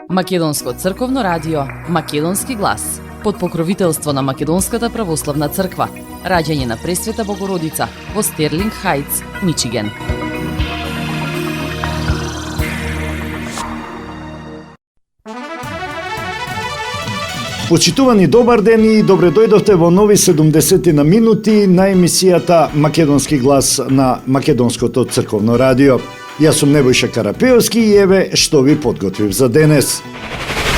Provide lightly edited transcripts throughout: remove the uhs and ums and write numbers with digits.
Македонско црковно радио, Македонски глас, под покровителство на Македонската православна црква, раѓање на Пресвета Богородица во Стерлинг Хајтс, Мичиген. Почитувани, добар ден и добре дојдовте во нови 70 на минути на емисијата Македонски глас на Македонското црковно радио. Јас сум Небојша Карапеовски и еве што ви подготвив за денес.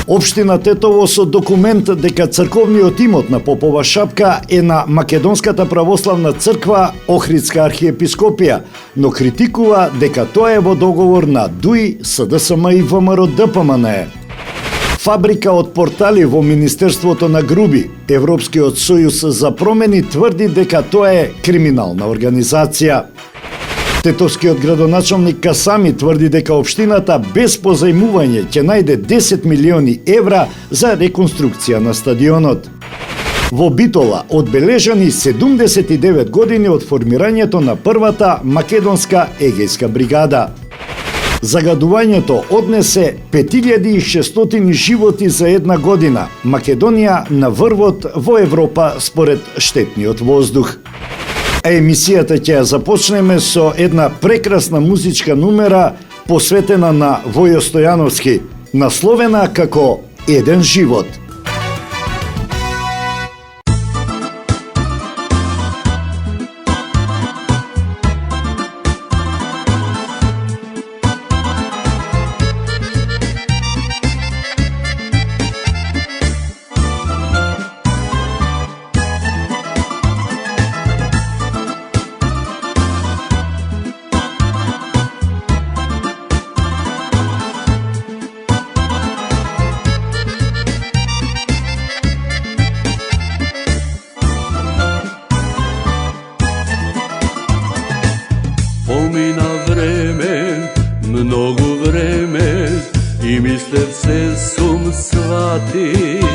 Општина Тетово со документ дека црковниот имот на Попова шапка е на Македонската православна црква Охридска архиепископија, но критикува дека тоа е во договор на ДУИ, СДСМ и ВМРО-ДПМНЕ. Фабрика од портали во Министерството на Груби, Европскиот сојуз за промени тврди дека тоа е криминална организација. Тетовскиот градоначалник Касами тврди дека општината без позајмување ќе најде 10 милиони евра за реконструкција на стадионот. Во Битола одбележани 79 години од формирањето на првата македонска егејска бригада. Загадувањето однесе 5600 животи за една година. Македонија на врвот во Европа според штетниот воздух. А емисијата ќе ја започнеме со една прекрасна музичка numera посветена на Војо Стојановски, насловена како Еден живот. Помина време, многу време, и мислев се сум сватил.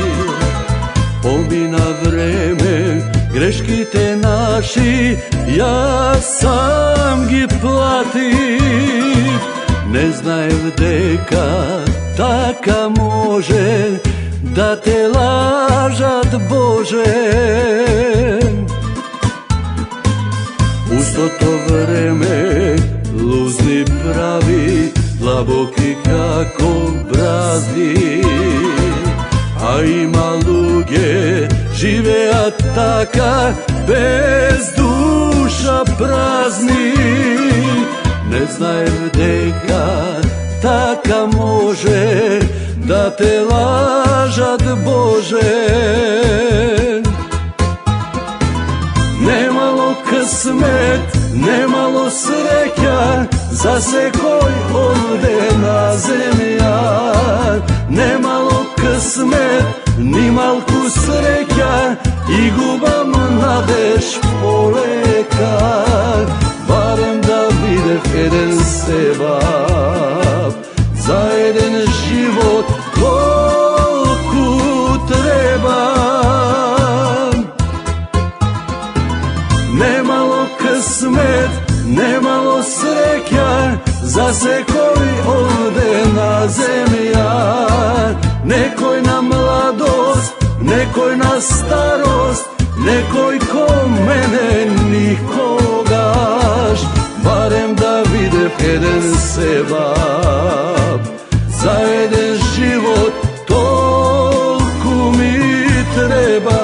Помина време, грешките наши, јас сам ги платив. Не знаев дека така може да те лажат, Боже. Пустото време лузни прави, длабоки како бразди. А има луѓе живеат така, без душа празни. Не знаев дека така може да те лажат, Боже. Немало късмет, немало среќа за секој овде на земја. Немало късмет, ни малку среќа и губам надеж полека. Барем да видев еден себап, за еден живот колку треба. Немало късмет, немало среќа за секој овде на земја. Некој на младост, некој на старост, некој ко мене никогаш. Барем да видев еден себап, за еден живот толку ми треба.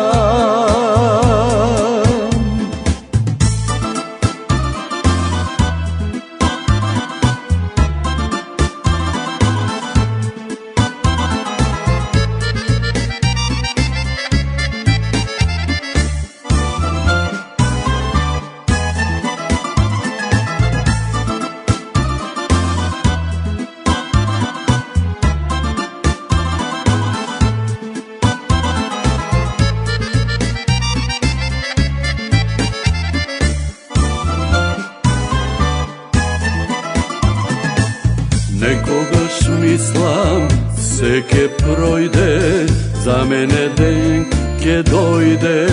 Некогаш мислам се ке пројде, за мене ден ке дојде.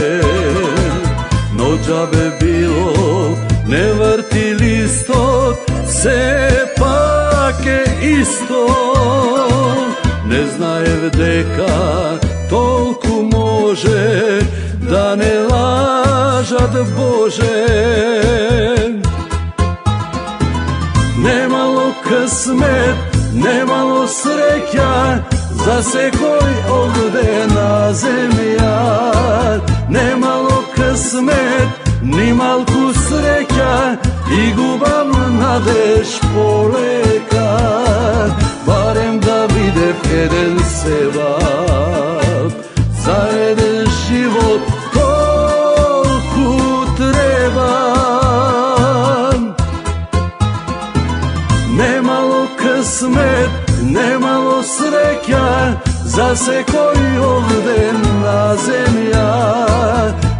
Но џабе било, не врти листот, сепак е исто. Не знаев дека толку може да не лажат Боже. Немало късмет, немало среќа за секој овде на земја. Немало късмет, ни малку среќа и губам надеж полека. Барем да видев еден севап, за еден живот колку треба. Немало късмет, немало среќа за секој овде на земја.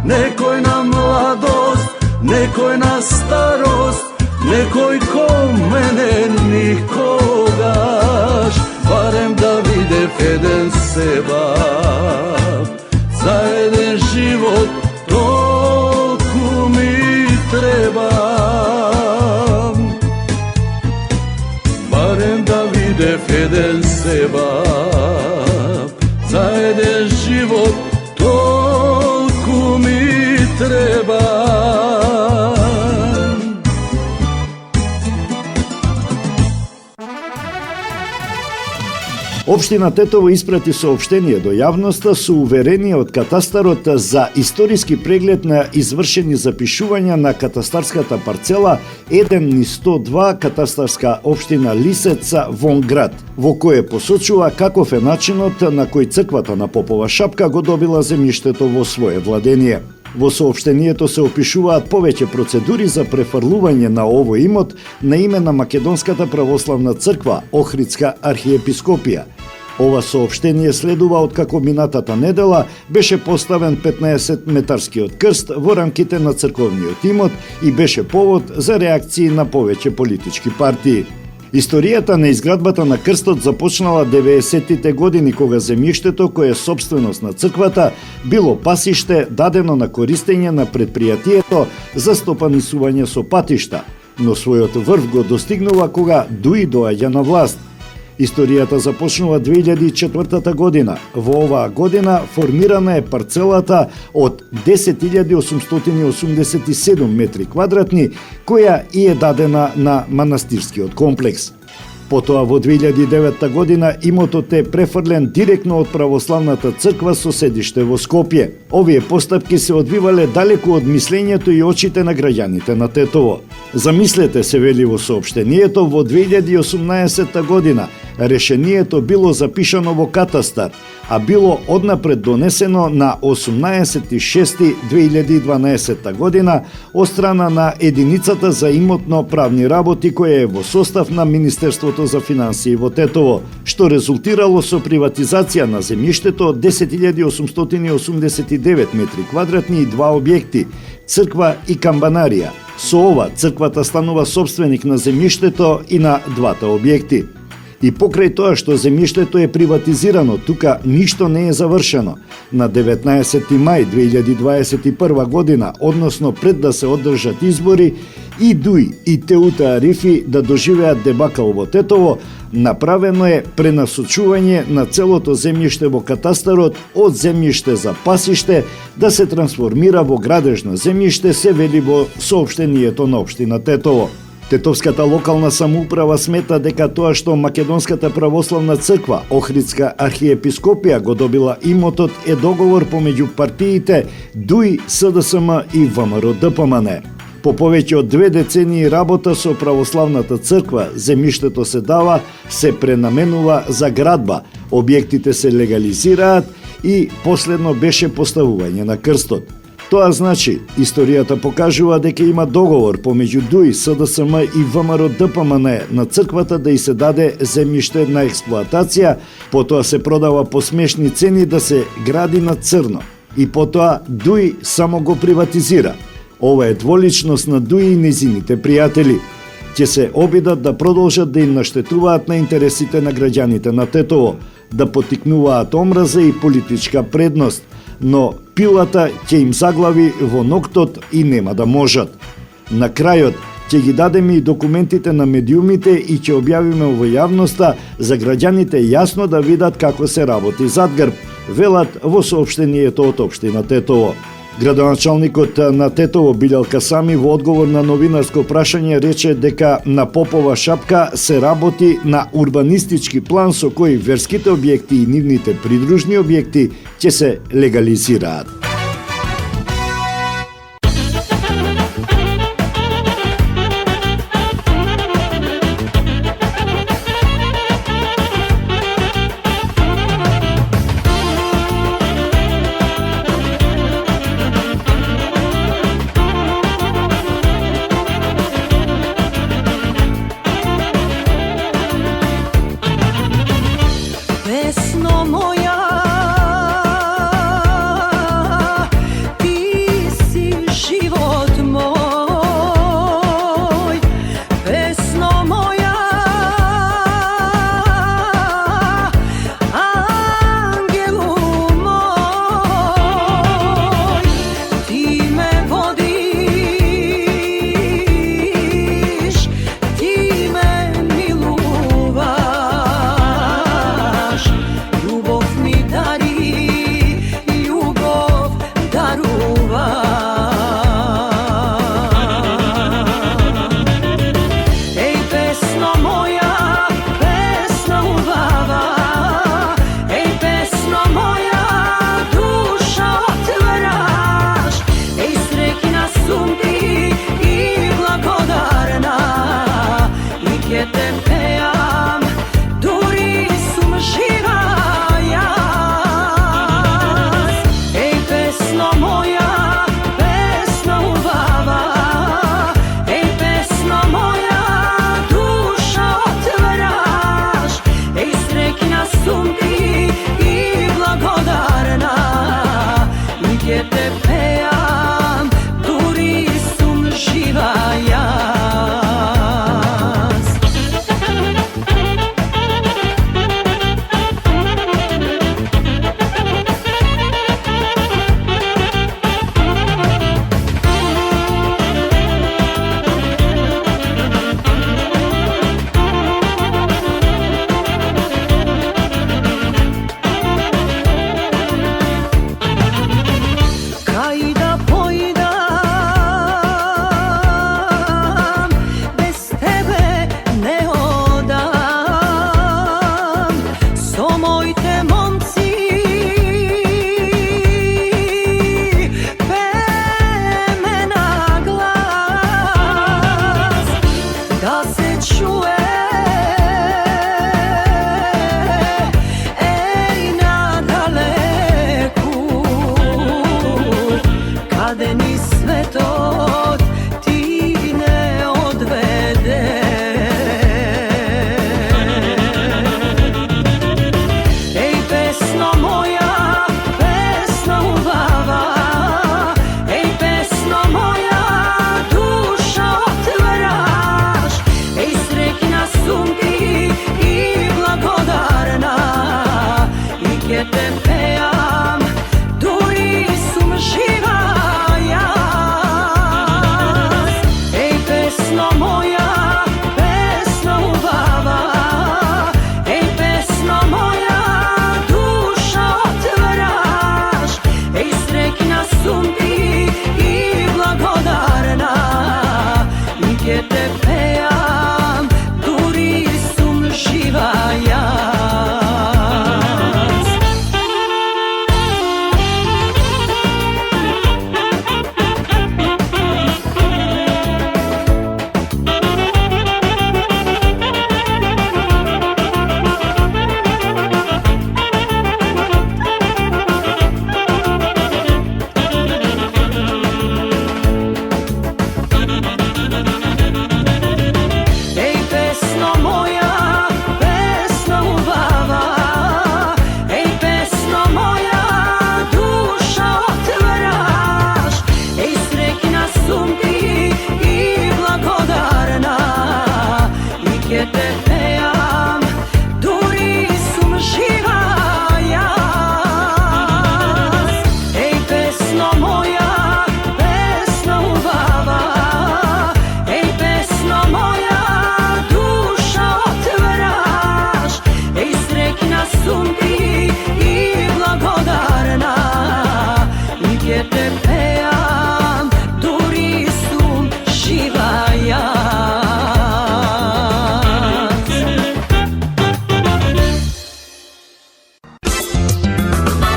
Некој на младост, некој на старост, некој ко мене никогаш. Барем да видев еден себап, за еден живот толку ми треба. Барем да видев еден себап, за еден живот толку ми треба. Општина Тетово испрати соопштение до јавноста со уверение од катастарот за историски преглед на извршени запишувања на катастарската парцела 1/102 катастарска општина Лисеца вон град, во кое посочува каков е начинот на кој црквата на Попова шапка го добила земјиштето во свое владение. Во соопштението се опишуваат повеќе процедури за префрлување на овој имот на име на Македонската православна црква, Охридска архиепископија. Ова соопштение следува откако минатата недела беше поставен 15-метарскиот крст во рамките на црковниот имот и беше повод за реакции на повеќе политички партии. Историјата на изградбата на крстот започнала 90-тите години, кога земјиштето кое е собственост на црквата било пасиште дадено на користење на предпријатието за стопанисување со патишта, но својот врв го достигнува кога ДУИ доаѓа на власт. Историјата започнува 2004 година. Во оваа година формирана е парцелата од 10.887 метри квадратни, која и е дадена на манастирскиот комплекс. Потоа во 2009 година имотот е префрлен директно од православната црква со седиште во Скопје. Овие постапки се одвивале далеку од мислењето и очите на граѓаните на Тетово. Замислете, се вели во соопштението, во 2018 година решението било запишано во катастар, а било однапред донесено на 18.6.2012 година од страна на Единицата за имотно-правни работи, која е во состав на Министерството за финансии во Тетово, што резултирало со приватизација на земјиштето од 10.889 метри квадратни и два објекти – црква и камбанарија. Со ова, црквата станува собственик на земјиштето и на двата објекти. И покрај тоа што земјиштето е приватизирано, тука ништо не е завршено. На 19. мај 2021 година, односно пред да се одржат избори, и ДУИ и Теута Арифи да доживеат дебакал во Тетово, направено е пренасочување на целото земјиште во катастарот од земјиште за пасиште да се трансформира во градежно земјиште, се вели во соопштението на општина Тетово. Тетовската локална самоуправа смета дека тоа што Македонската православна црква, Охридска архиепископија го добила имотот е договор помеѓу партиите ДУИ, СДСМ и ВМРО-ДПМН. По повеќе од 2 децении работа со православната црква, земјиштето се дава, се пренаменува за градба, објектите се легализираат и последно беше поставување на крстот. Тоа значи, историјата покажува дека има договор помеѓу ДУИ, СДСМ и ВМРО-ДПМН на црквата да и се даде земјиште на експлоатација, потоа се продава по смешни цени да се гради на црно и потоа ДУИ само го приватизира. Ова е дволичност на ДУИ и незините пријатели. Ќе се обидат да продолжат да им наштетуваат на интересите на граѓаните на Тетово, да потикнуваат омраза и политичка предност, но пилата ќе им заглави во ноктот и нема да можат. На крајот Ќе ги дадеме и документите на медиумите и ќе објавиме во јавноста за граѓаните јасно да видат како се работи зад грб, велат во соопштението од општина Тетово. Градоначалникот на Тетово Билјал Касами во одговор на новинарско прашање рече дека на Попова шапка се работи на урбанистички план со кој верските објекти и нивните придружни објекти ќе се легализираат. Pesno moja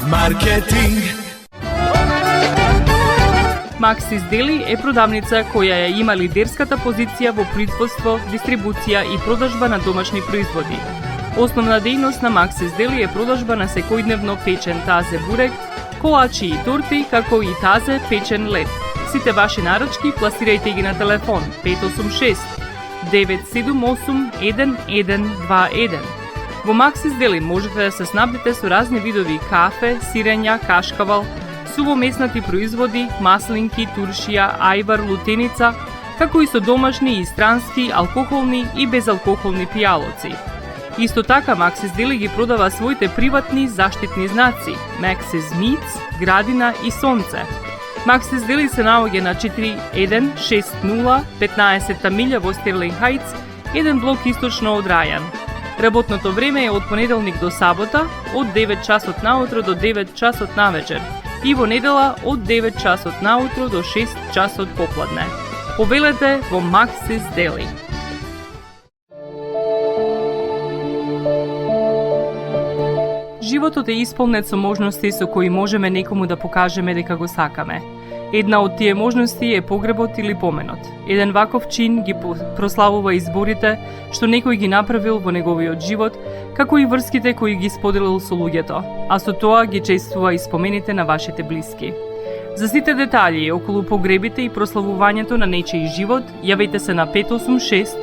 Marketing. Maxis Deli е продавница која ја има лидерската позиција во производство, дистрибуција и продажба на домашни производи. Основна дејност на Maxis Deli е продажба на секојдневно печен тазе бурек, колачи и торти, како и тазе печен лед. Сите ваши наручки пласирајте ги на телефон 586 978 1121. Во Maxis Deli можете да се снабдите со разни видови кафе, сирења, кашкавал, сувомеснати производи, маслинки, туршија, ајвар, лутеница, како и со домашни и странски, алкохолни и безалкохолни пијалоци. Исто така Maxis Deli ги продава своите приватни заштитни знаци Maxis Meats, Градина и Сонце. Maxis Deli се наоѓа на 4160 15-та милја во Стерлинг Хајтс, еден блок источно од Рајан. Работното време е од понеделник до сабота, од 9 часот наутро до 9 часот навечер и во недела од 9 часот наутро до 6 часот попладне. Повелете во Maxis Deli. Животот е исполнет со можности со кои можеме некому да покажеме дека го сакаме. Една од тие можности е погребот или поменот. Еден ваков чин ги прославува изборите што некој ги направил во неговиот живот, како и врските кои ги споделил со луѓето, а со тоа ги чествува и спомените на вашите блиски. За сите детали околу погребите и прославувањето на нечиј живот, јавете се на 586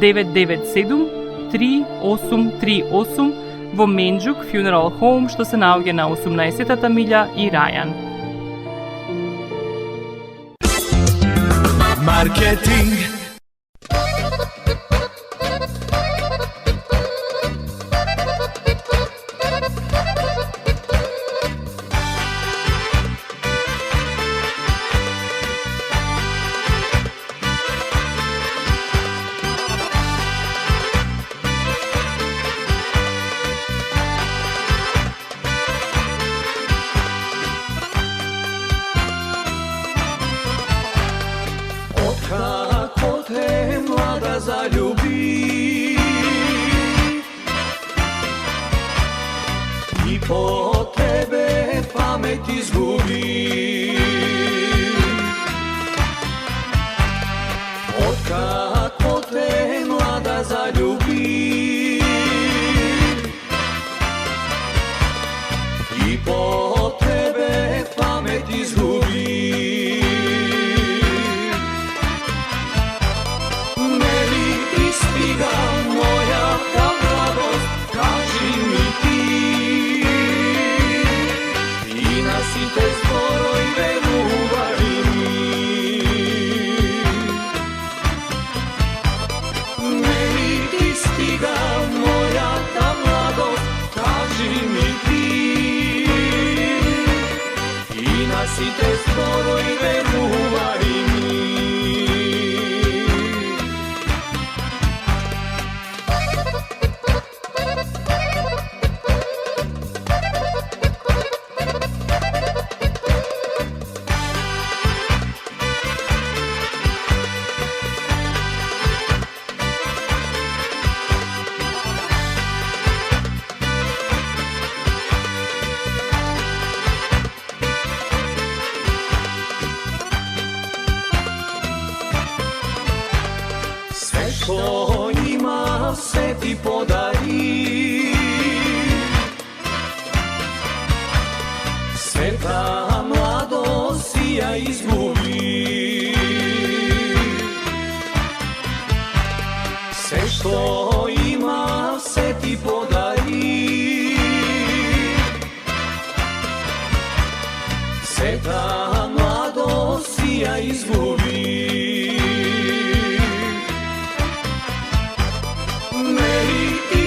997 3838 во Менџук Funeral Home, што се наоѓа на 18-та милја и Рајан. Marketing. Kako te mlada zaljubi i po tebe pamet izgubi. Od kako te mlada zaljubi i po tebe pamet izgubi. Stiga moja ta mladost, kaži mi ti, i nasite skoro i veruvaj mi. Meni ti stiga moja ta mladost, kaži mi ti, i nasite skoro i veruvaj mi. Što ima se ti podari, sve ta mladost sija izgubi. Sve što ima se ti podari, sve ta mladost sija izgubi. Meni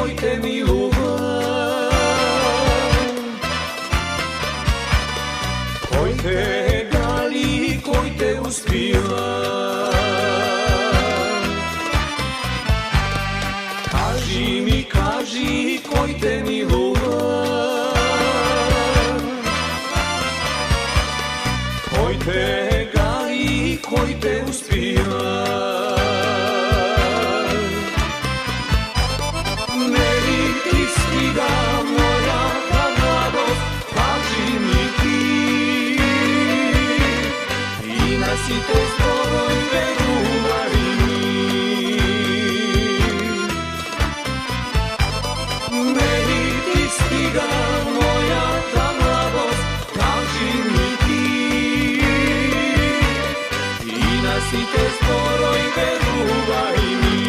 koji te milujem, koji te gali, koji te uspivam. Kaži, koji te milujem, koji te gali, koji te uspivam. Ne li ti stiga moja ta mladost, kaži mi ti, i na sito zboroj veruvaj mi. Ne li ti stiga moja ta mladost, kaži mi ti, i na sito zboroj veruvaj mi.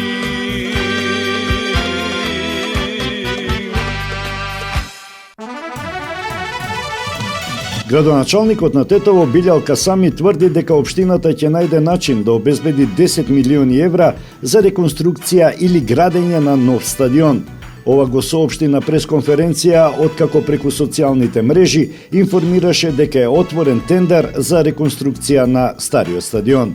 Градоначалникот на Тетово Билјал Касами тврди дека општината ќе најде начин да обезбеди 10 милиони евра за реконструкција или градење на нов стадион. Ова го соопшти на пресконференција откако преку социјалните мрежи информираше дека е отворен тендер за реконструкција на стариот стадион.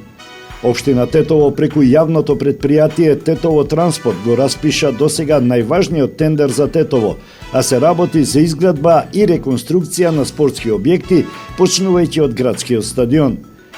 Општина Тетово преку јавното предпријатие Тетово Транспорт го распиша досега најважниот тендер за Тетово, а се работи за изградба и реконструкција на спортски објекти, почнувајќи од градскиот стадион.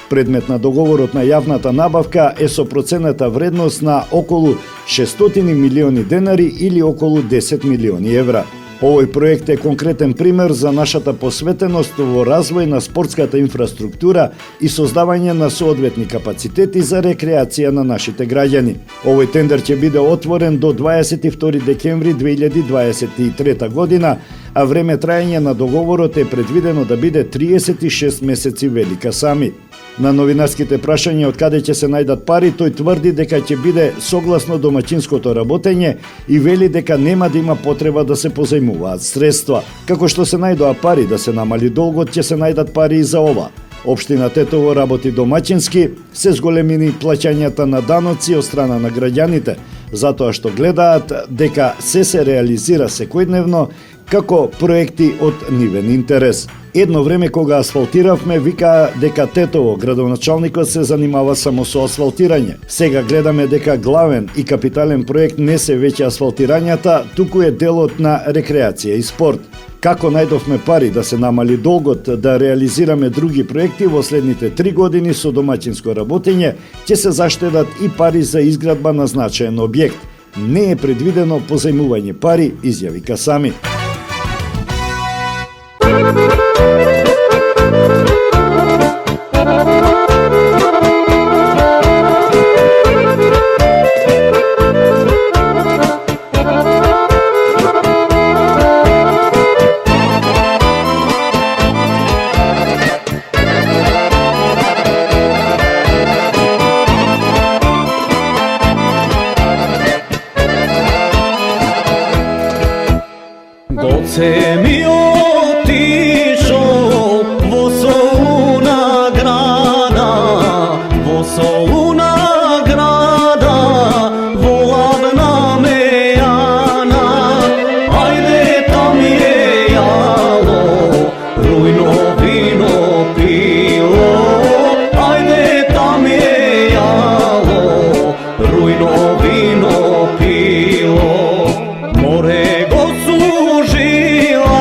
Предмет на договорот на јавната набавка е со процената вредност на околу 600 милиони денари или околу 10 милиони евра. Овој проект е конкретен пример за нашата посветеност во развој на спортската инфраструктура и создавање на соодветни капацитети за рекреација на нашите граѓани. Овој тендер ќе биде отворен до 22 декември 2023 година, а време траење на договорот е предвидено да биде 36 месеци, вели Касами. На новинарските прашања од каде ќе се најдат пари, тој тврди дека ќе биде согласно домаќинското работење и вели дека нема да има потреба да се позајмуваат средства. Како што се најдоа пари да се намали долгот, ќе се најдат пари и за ова. Општина Тетово работи домаќински, се зголемени плаќањата на даноци од страна на граѓаните, затоа што гледаат дека се реализира секојдневно како проекти од нивен интерес. Едно време кога асфалтиравме, вика дека Тетово, градоначалникот се занимава само со асфалтирање. Сега гледаме дека главен и капитален проект не се веќе асфалтирањата, туку е делот на рекреација и спорт. Како најдовме пари да се намали долгот, да реализираме други проекти во следните 3 години со домаќинско работење, ќе се заштедат и пари за изградба на значаен објект. Не е предвидено позајмување пари, изјави Касами. Goce mi otišao vo soluna grada, vo soluna grada, volavna me Jana, ajde tam je jalo, rujno vino pilo, ajde tam je jalo, rujno vino pilo, more go sužila,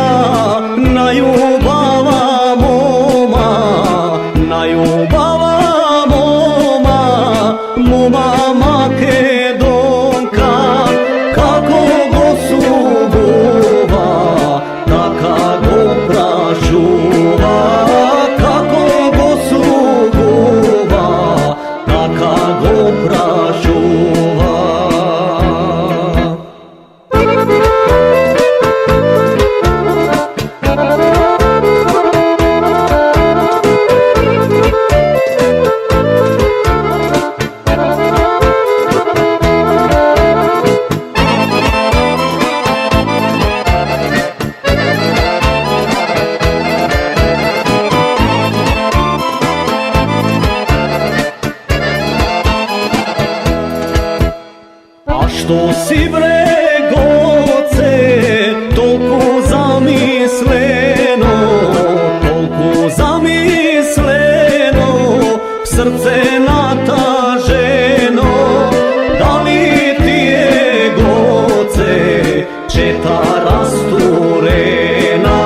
četa rasturena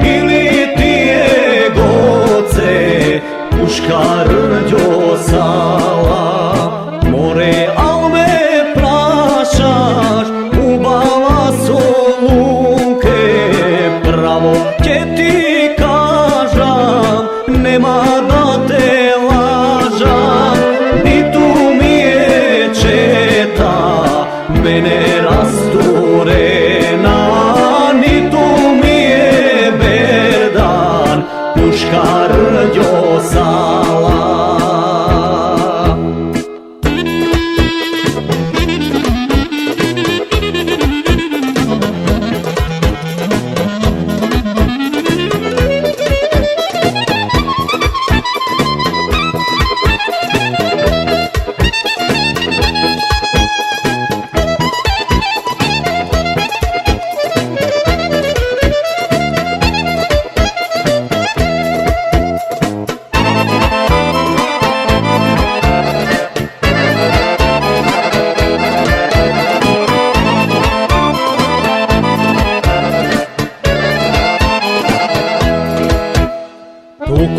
ili ti je goce puška rđo sala more al me prašaš u balaso luke pravo će ti kažam nema da te lažam ni tu mi je četa mene rasturena ni tu mi je berdan puška rđo sala.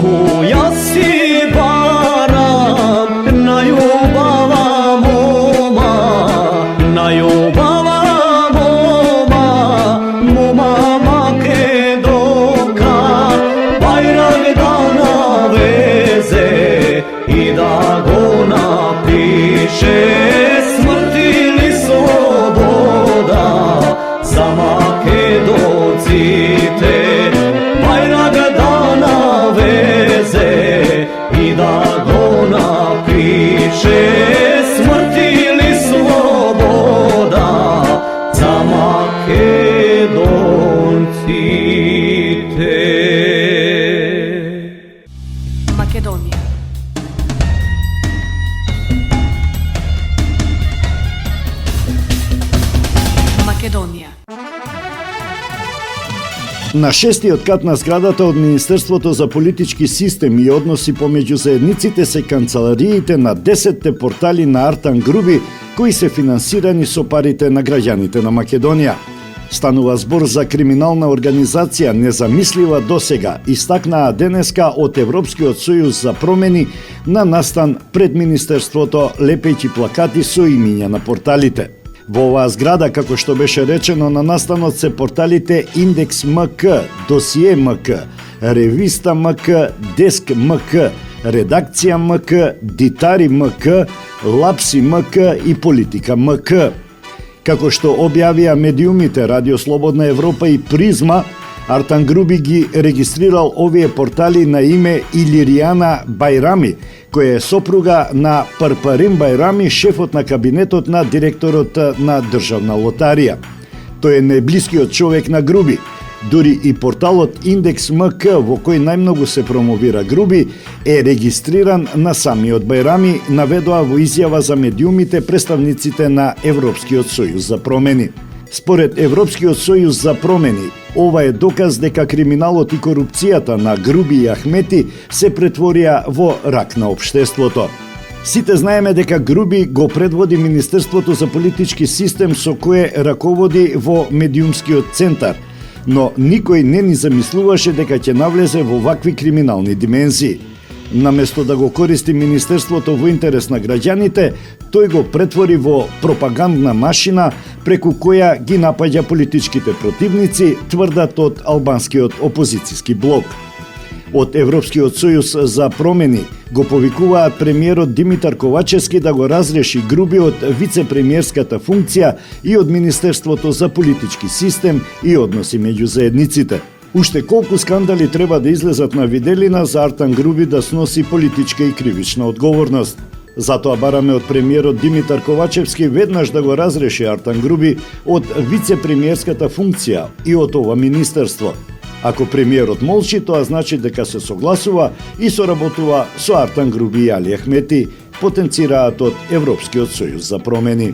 Koja si baram na ljubava moma, na ljubava moma Makedonka, bajrak da naveze i da go napiše, smrt ili sloboda za Makedoncite, bajrak da naveze i da go napiše, smrt ili sloboda za Makedoncite. Македонија. Македонија. На шестиот кат на зградата од Министерството за политички систем и односи помеѓу заедниците се канцелариите на 10 портали на Артан Груби кои се финансирани со парите на граѓаните на Македонија. Станува збор за криминална организација незамислива досега, истакнаа денеска од Европскиот сојуз за промени на настан пред Министерството лепејќи плакати со имиња на порталите. Во оваа зграда, како што беше речено на настанот, се порталите Индекс МК, Досие МК, Ревиста МК, Деск МК, Редакција МК, Дитари МК, Лапси МК и Политика МК. Како што објавија медиумите Радио Слободна Европа и Призма, Артан Груби ги регистрирал овие портали на име Илиријана Бајрами, која е сопруга на Парпарим Бајрами, шефот на кабинетот на директорот на Државна лотарија. Тој е најблискиот човек на Груби. Дури и порталот Индекс МК, во кој најмногу се промовира Груби, е регистриран на самиот Бајрами, наведоа во изјава за медиумите представниците на Европскиот сојуз за промени. Според Европскиот сојуз за промени, ова е доказ дека криминалот и корупцијата на Груби и Ахмети се претворија во рак на општеството. Сите знаеме дека Груби го предводи Министерството за политички систем со кое раководи во медиумскиот центар, но никој не ни замислуваше дека ќе навлезе во вакви криминални димензии. Наместо да го користи Министерството во интерес на граѓаните, тој го претвори во пропагандна машина преку која ги напаѓа политичките противници, тврдат од албанскиот опозицијски блок. Од Европскиот сојуз за промени го повикуваат премиерот Димитар Ковачевски да го разреши Груби од вице-премиерската функција и од Министерството за политички систем и односи меѓу заедниците. Уште колку скандали треба да излезат на виделина за Артан Груби да сноси политичка и кривична одговорност. Затоа бараме од премиерот Димитар Ковачевски веднаш да го разреши Артан Груби од вице-премиерската функција и од ова министерство. Ако премиерот молчи, тоа значи дека се согласува и соработува со Артан Груби и Али Ахмети, потенцираат од Европскиот сојуз за промени.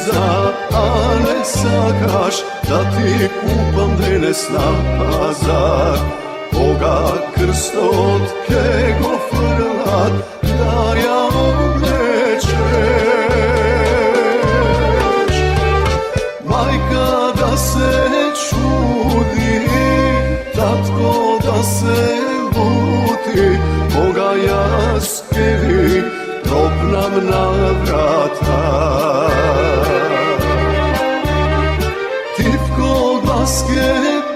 breza, a ne sakaš da ti kupam denes na pazar. Boga krstot kego frlat, da ja oblečeš. Majka da se čudi, tatko da se luti, Boga jaskevi tropnam na vrata. Tivko glaske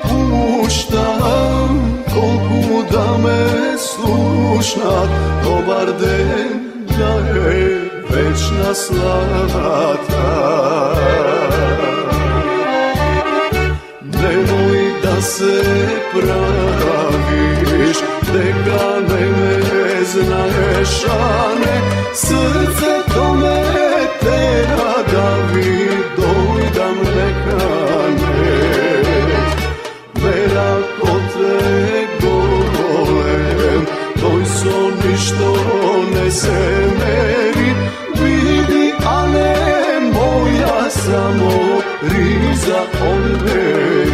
puštam, kolku da me slušnat, dobar den da je večna slavata. Nemoj da se praviš, deka ne znaš, a ne srce to me tera da vi dojdam nekane. Mera ko te golem, toj son ništo ne se meri, vidi, a ne moja samo riza odmeri.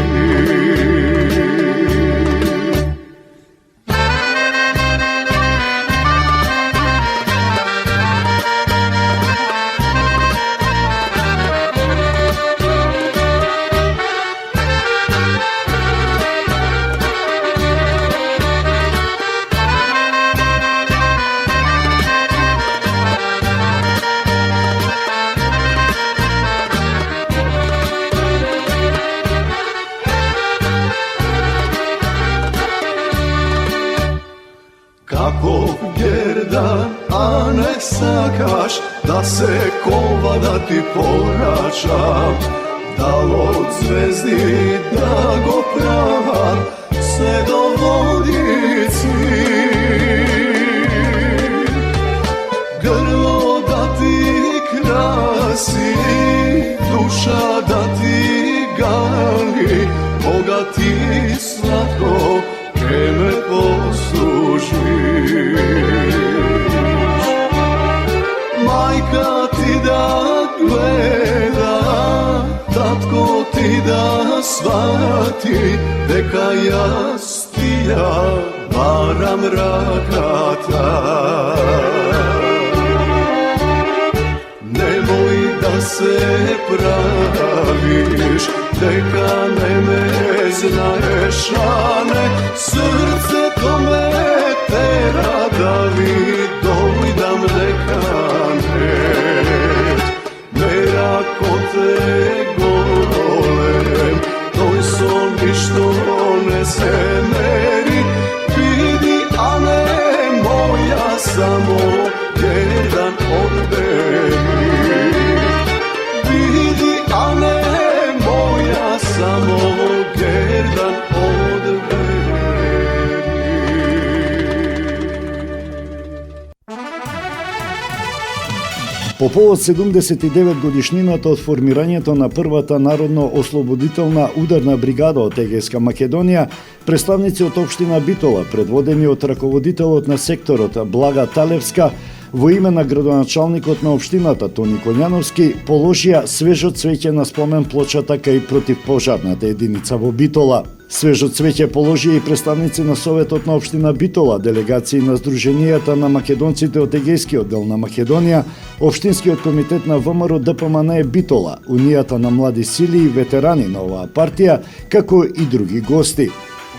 Kako gerdan, a ne sakaš da se kova da ti poračam, da od zvezdi da go pravam sve do vodici. Grlo da ti krasi, duša da ti gali, Boga ti slatko me poslužiš. Majka ti da gleda, tatko ti da shvati, deka ja stija varam rakata. Nemoj da se praviš, deka me znaš, a ne srce to me tera da vi dojdam nekane. Mera ko te golem, toj son ništo ne se meri, vidi, a ne moja samo jedan odberi. Vidi, a ne moja samo jedan odberi. По повод 79 годишнината од формирањето на првата народно-ослободителна ударна бригада од Егејска Македонија, представници од општина Битола, предводени од раководителот на секторот Блага Талевска, во име на градоначалникот на општината Тони Коњановски, положија свежо цвеќе на спомен плочата кај противпожарната единица во Битола. Свежо цвеќе положија и представници на Советот на општина Битола, делегации на Сдруженијата на македонците од Егејскиот дел на Македонија, Општинскиот комитет на ВМРО ДПМН Битола, Унијата на млади сили и ветерани на оваа партија, како и други гости.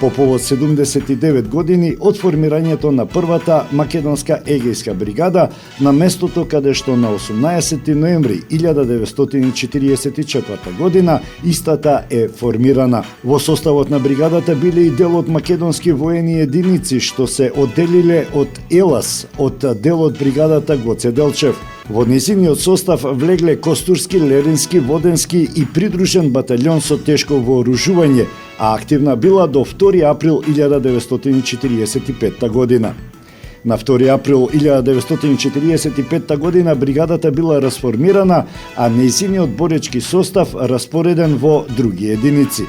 По повод 79 години од формирањето на првата македонска егејска бригада на местото каде што на 18 ноември 1944 година истата е формирана. Во составот на бригадата биле и дел од македонски воени единици што се одделиле од ЕЛАС, од делот бригадата Гоце Делчев. Во незиниот состав влегле Костурски, Лерински, Воденски и придружен батальон со тешко вооружување, а активна била до 2 април 1945 година. На 2 април 1945 година бригадата била расформирана, а незиниот боречки состав распореден во други единици.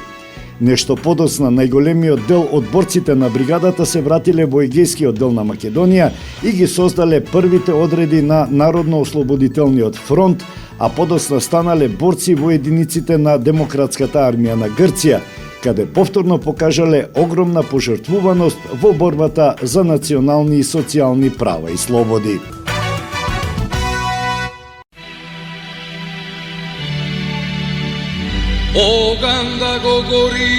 Нешто подоцна најголемиот дел од борците на бригадата се вратиле во Егејскиот дел на Македонија и ги создале првите одреди на Народно-ослободителниот фронт, а подосна станале борци во единиците на Демократската армија на Грција, каде повторно покажале огромна пожртвуваност во борбата за национални и социјални права и слободи. Оганда го гори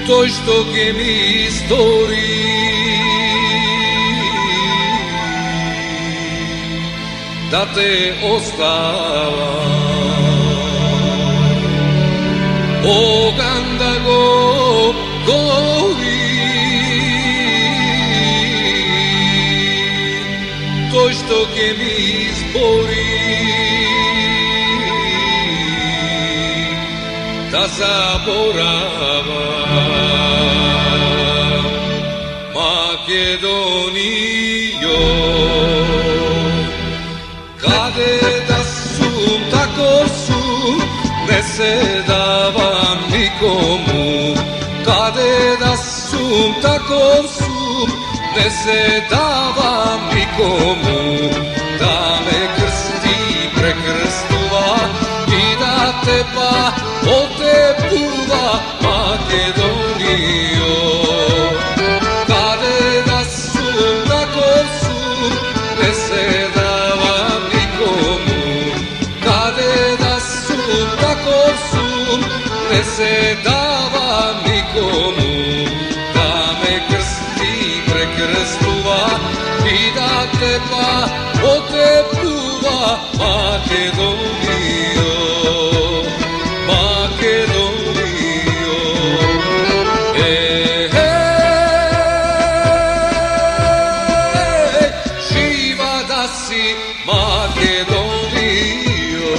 тој што ќе ми стори да те остава. Оганда го гори тој што ќе ми избори да заборава. Македонијо, каде да сум, таков сум, не се давам никому. Каде да сум, таков сум, не се давам никому. Да ме крсти, прекрстува и да те па отепува, Македонијо. Каде да сум, таков сум, не се давам никому. Каде да сум, таков сум, не се давам никому. Да ме крсти, прекрстува и да те па отепува, Македонијо. Македонијо, жива да си, Македонијо.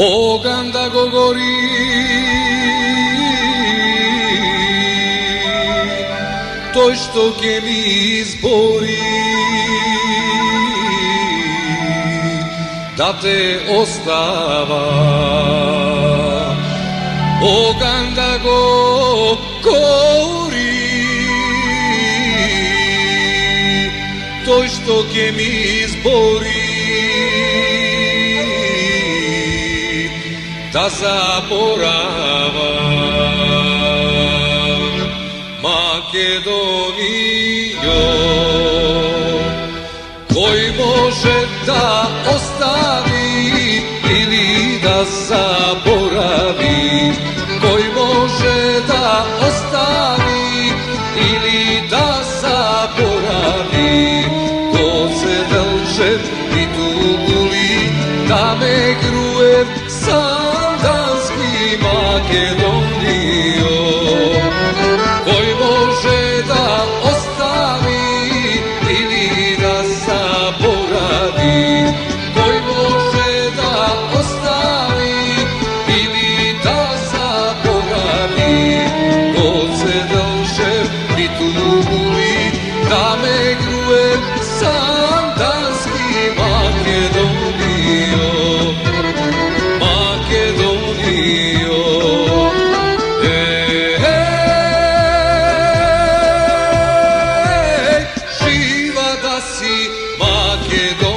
Оганда го гори тој што ќе ми избори да те остава. Оганда го гори тој што ќе ми избори да заборава. Македонијо, кој може да остави или да заборави? Кој може да остави или да заборави? Коце дължев и тугули да ме груев сандански, Македонијо. Кој може да остави или да заборави? Кој може да остави или да заборави? Коце дължев и тугули да ме груев сандански, Македонијо. Македонијо, жива да си, Македонијо.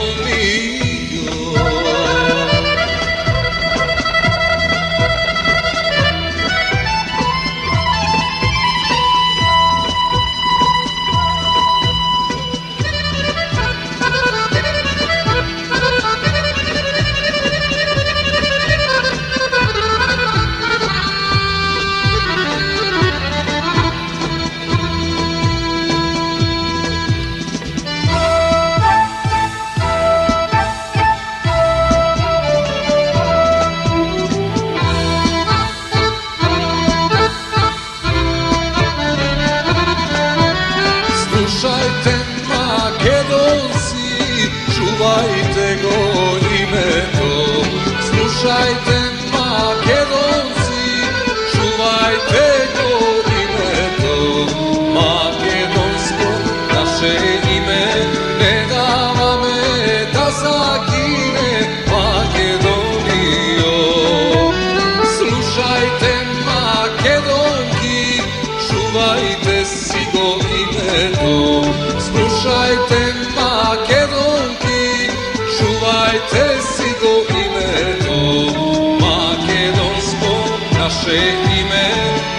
čuvajte go imето. Slušajte Makedonci, čuvajte go imето. Makedonsko naše ime, ne davame da zagine Makedonijo. Slušajte Makedonki, čuvajte si go imето. Slušajte Makedonki, čuvajte si go imето. Makedonsko naše ime,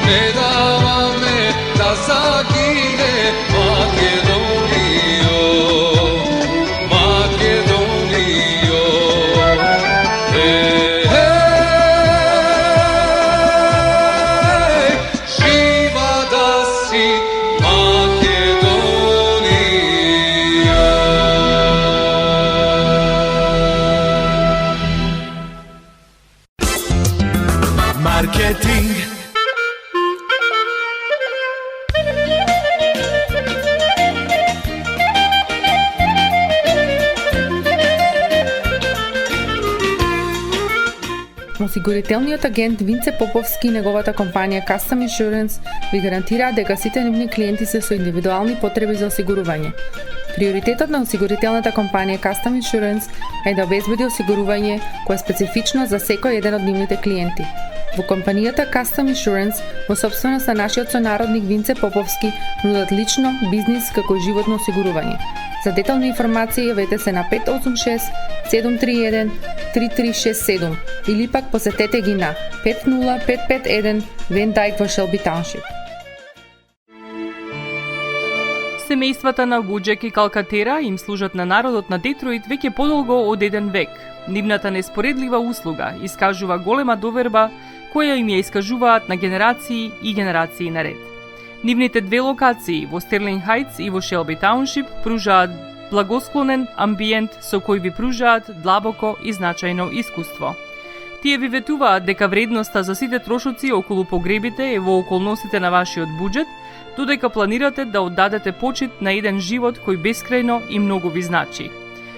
ne davame da zagine Makedonijo. Makedonijo. Živa da si Makedonija. Marketing. Осигурителниот агент Винце Поповски и неговата компанија Custom Insurance ви гарантираат дека сите нивни клиенти се со индивидуални потреби за осигурување. Приоритетот на осигурителната компанија Custom Insurance е да обезбеди осигурување кое е специфично за секој еден од нивните клиенти. Во компанијата Custom Insurance, во собственост на нашиот сонародник Винце Поповски, нудат лично, бизнис како и животно осигурување. За детални информации јавете се на 586 731 3367 или пак посетете ги на 50551 Вен Дайк во Шелби Тауншип. Семејствата на Вуџек и Калкатера им служат на народот на Детройт веќе подолго од еден век. Нивната неспоредлива услуга искажува голема доверба која им ја искажуваат на генерации и генерации наред. Нивните две локации во Стерлинг Хајтс и во Шелби Тауншип пружаат благосклонен амбиент со кој ви пружаат длабоко и значајно искуство. Тие ви ветуваат дека вредноста за сите трошоци околу погребите е во околностите на вашиот буџет, додека планирате да оддадете почит на еден живот кој бескрајно и многу ви значи.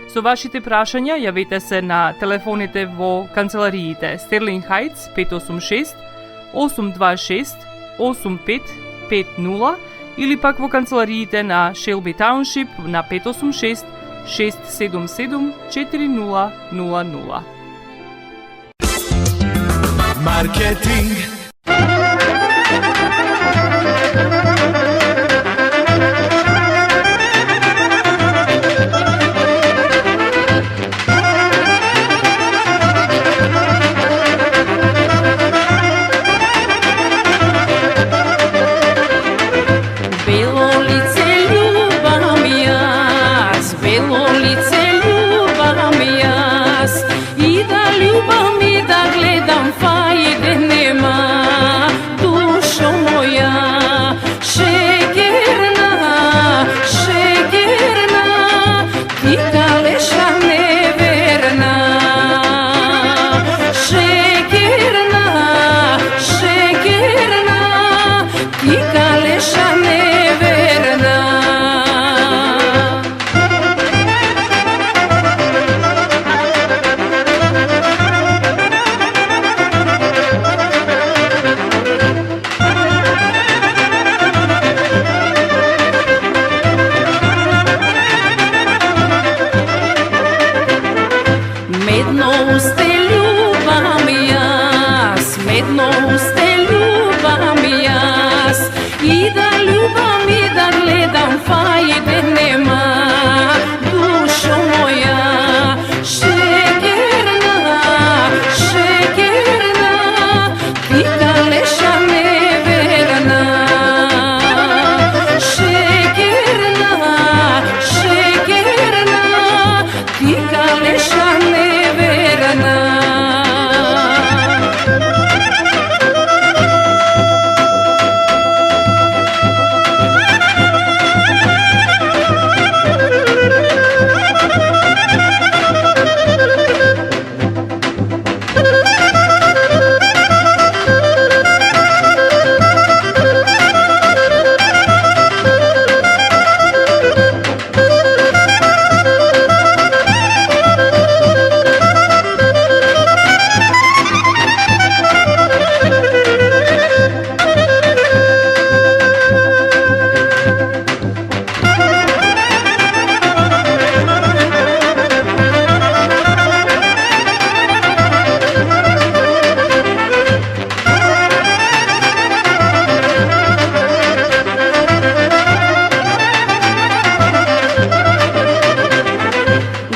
Со вашите прашања јавете се на телефоните во канцелариите Стерлинг Хајтс 586 826 8550 или пак во канцелариите на Шелби Тауншип на 586 677 4000. Маркетинг.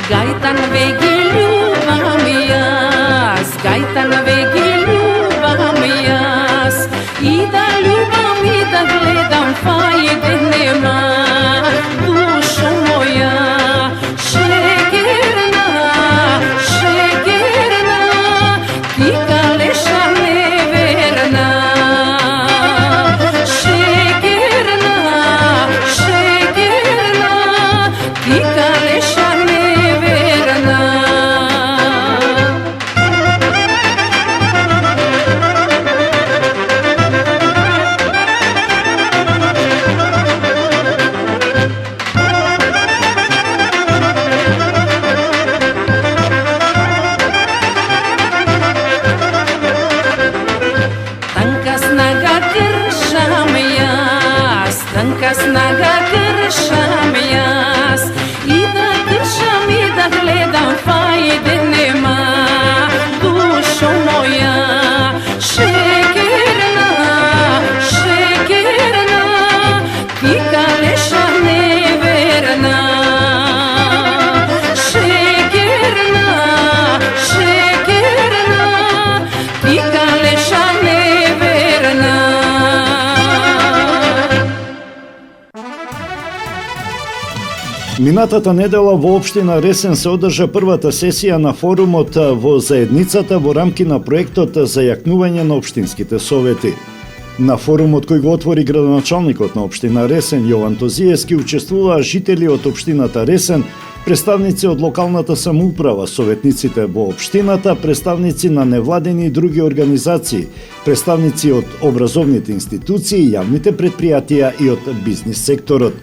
Gajtan vegi ljubav jaz, gajtan vegi ljubav jaz. I da ljubam i da gledam, fajde nema, dušo moja. Šekerna, šekerna, ti kaleša neverna. Šekerna, šekerna, ti kaleša neverna. Tanka snaga kršam jaz, i da kršam i da gledam, fajde nema, dušo moja. Šekerna, šekerna, ti kaleša neverna. Šekerna, šekerna, ti kaleša neverna. Минатата недела во општина Ресен се одржа првата сесија на форумот во заедницата во рамки на проектот за јакнување на општинските совети. На форумот кој го отвори градоначалникот на општина Ресен Јован Тозиевски учествуваа жители од општината Ресен, представници од локалната самоуправа, советниците во општината, представници на невладени и други организации, представници од образовните институции, јавните предпријатија и од бизнис секторот.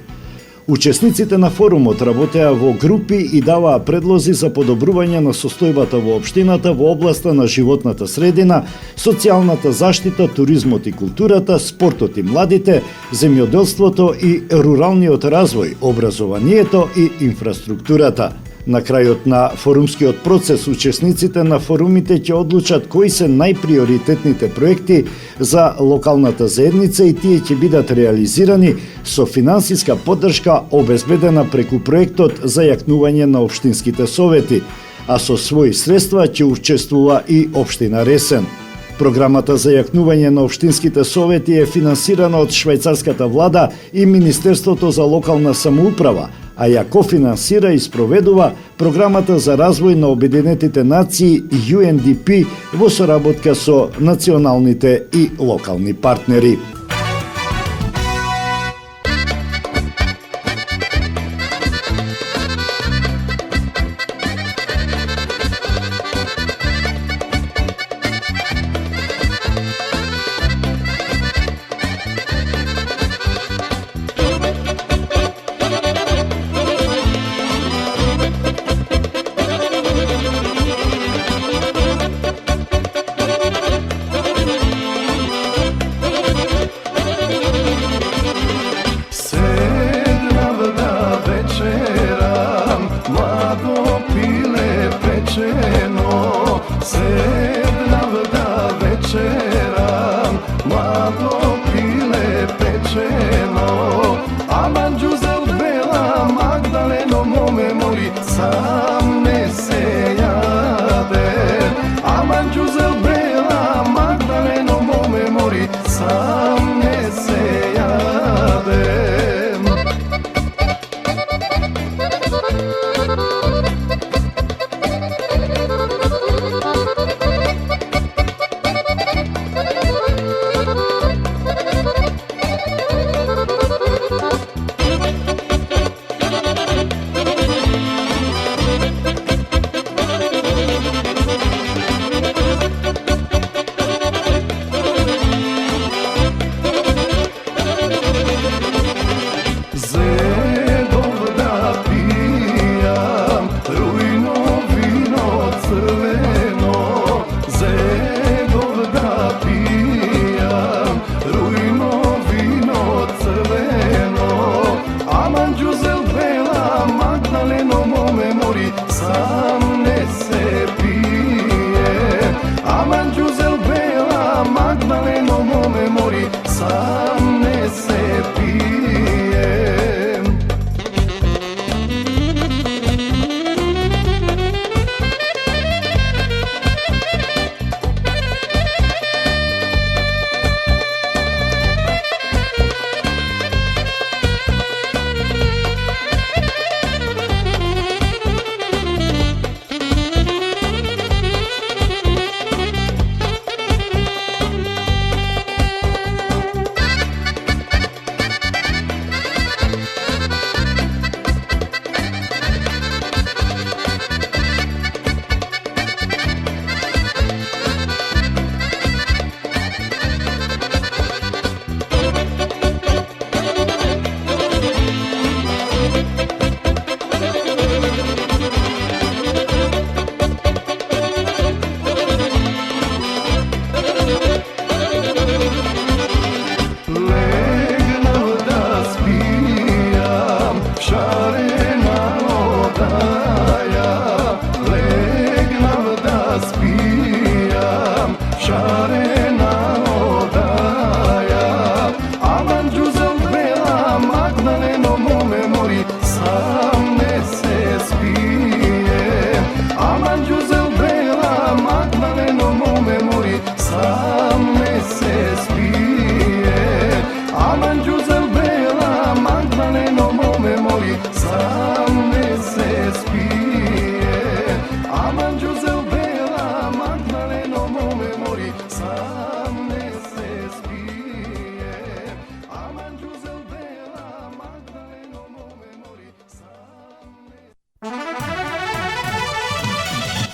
Учесниците на форумот работеа во групи и даваа предлози за подобрување на состојбата во општината во областа на животната средина, социјалната заштита, туризмот и културата, спортот и младите, земјоделството и руралниот развој, образованието и инфраструктурата. На крајот на форумскиот процес, учесниците на форумите ќе одлучат кои се најприоритетните проекти за локалната заедница и тие ќе бидат реализирани со финансиска поддршка обезбедена преку проектот за јакнување на општинските совети, а со своји средства ќе учествува и општина Ресен. Програмата за јакнување на општинските совети е финансирана од швајцарската влада и Министерството за локална самоуправа, а ја кофинансира и спроведува Програмата за развој на Обединетите нации UNDP во соработка со националните и локални партнери.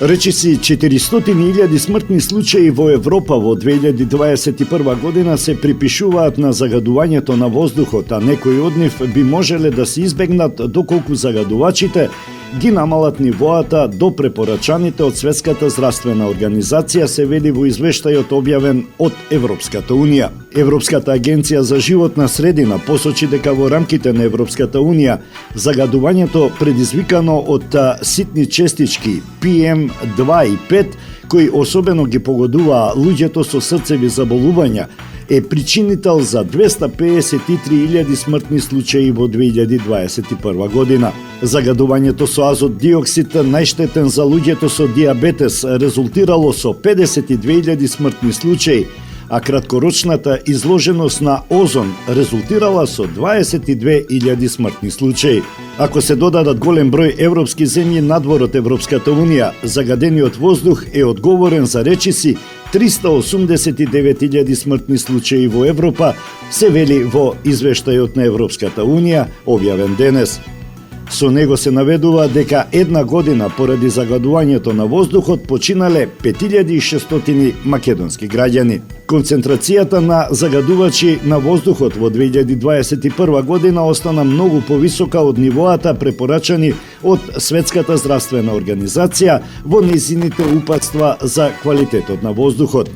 Речиси 400.000 смртни случаи во Европа во 2021 година се припишуваат на загадувањето на воздухот, а некои од нив би можеле да се избегнат доколку загадувачите ги намалат нивоата до препорачаните од Светската здравствена организација, се вели во извештајот објавен од Европската Унија. Европската агенција за животна средина посочи дека во рамките на Европската Унија загадувањето предизвикано од ситни честички PM2 и 5, кои особено ги погодуваа луѓето со срцеви заболувања, е причинител за 253.000 смртни случаи во 2021 година. Загадувањето со азот диоксид, најштетен за луѓето со диабетес, резултирало со 52.000 смртни случаи, а краткорочната изложеност на озон резултирала со 22.000 смртни случаи. Ако се додадат голем број европски земји надвор од Европската Унија, загадениот воздух е одговорен за речиси 389.000 смртни случаи во Европа, се вели во извештајот на Европската Унија, објавен денес. Со него се наведува дека една година поради загадувањето на воздухот починале 5600 македонски граѓани. Концентрацијата на загадувачи на воздухот во 2021 година остана многу повисока од нивоата препорачани од Светската здравствена организација во нејзините упатства за квалитетот на воздухот.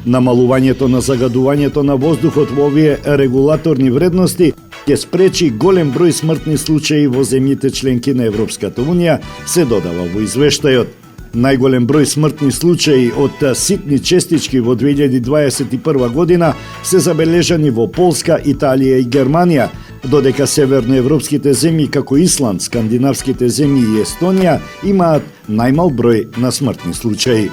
Намалувањето на загадувањето на воздухот во овие регулаторни вредности ќе спречи голем број смртни случаи во земјите членки на Европската Унија, се додава во извештајот. Најголем број смртни случаи од ситни честички во 2021 година се забележани во Полска, Италија и Германија, додека северноевропските земји како Исланд, скандинавските земји и Естонија имаат најмал број на смртни случаи.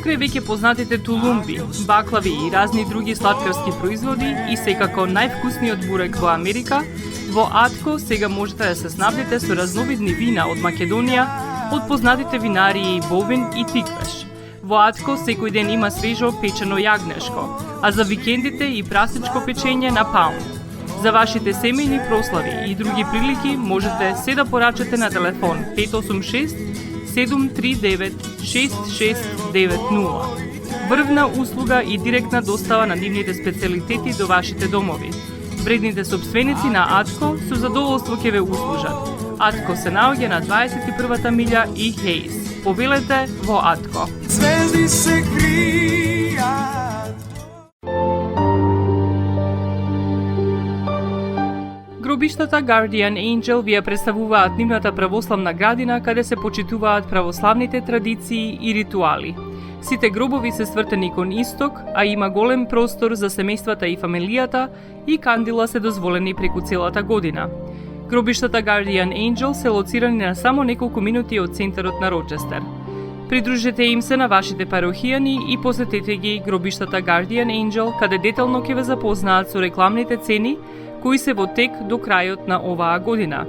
Покрај веќе познатите тулумби, баклави и разни други сладкарски производи и секако највкусниот бурек во Америка, во Атко сега можете да се снабдите со разновидни вина од Македонија, од познатите винарии Бовин и Тиквеш. Во Атко секој ден има свежо печено јагнешко, а за викендите и прасечко печење на паунд. За вашите семејни прослави и други прилики можете се да порачате на телефон 586 739 6690. Врвна услуга и директна достава на нивните специјалитети до вашите домови. Вредните собственици на Атко со задоволство ќе ве услужат. Атко се наоѓа на 21-та милја и Хейс. Повелете во Атко. Звезди се кријат. Гробиштата Guardian Angel ви ја представуваат нивната православна градина каде се почитуваат православните традиции и ритуали. Сите гробови се свртени кон исток, а има голем простор за семејствата и фамилијата и кандила се дозволени преку целата година. Гробиштата Guardian Angel се лоцирани на само неколку минути од центарот на Рочестер. Придружете им се на вашите парохијани и посетете ги гробиштата Guardian Angel, каде детално ќе ве запознаат со рекламните цени кои се во тек до крајот на оваа година.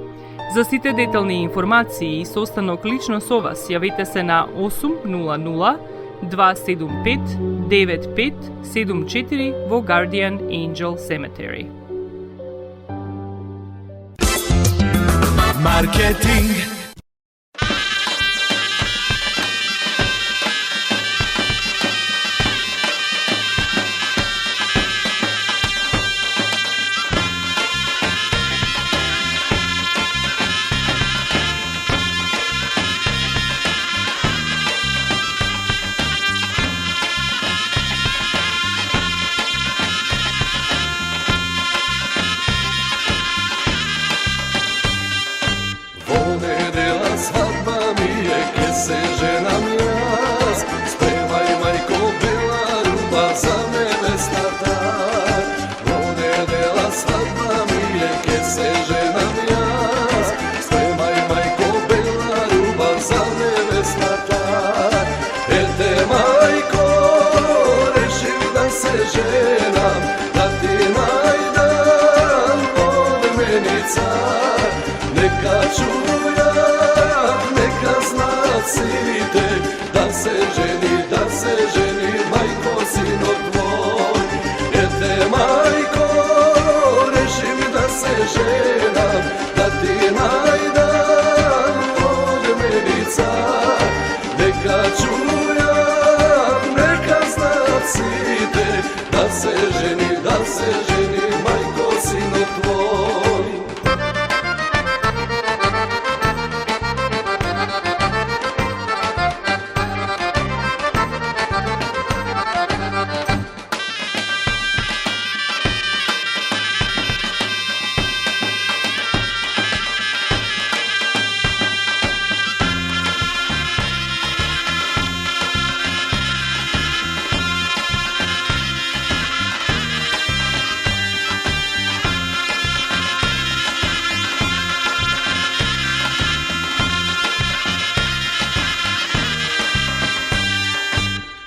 За сите детални информации и состанок лично со вас, јавете се на 800 275 9574 во Guardian Angel Cemetery. Маркетинг.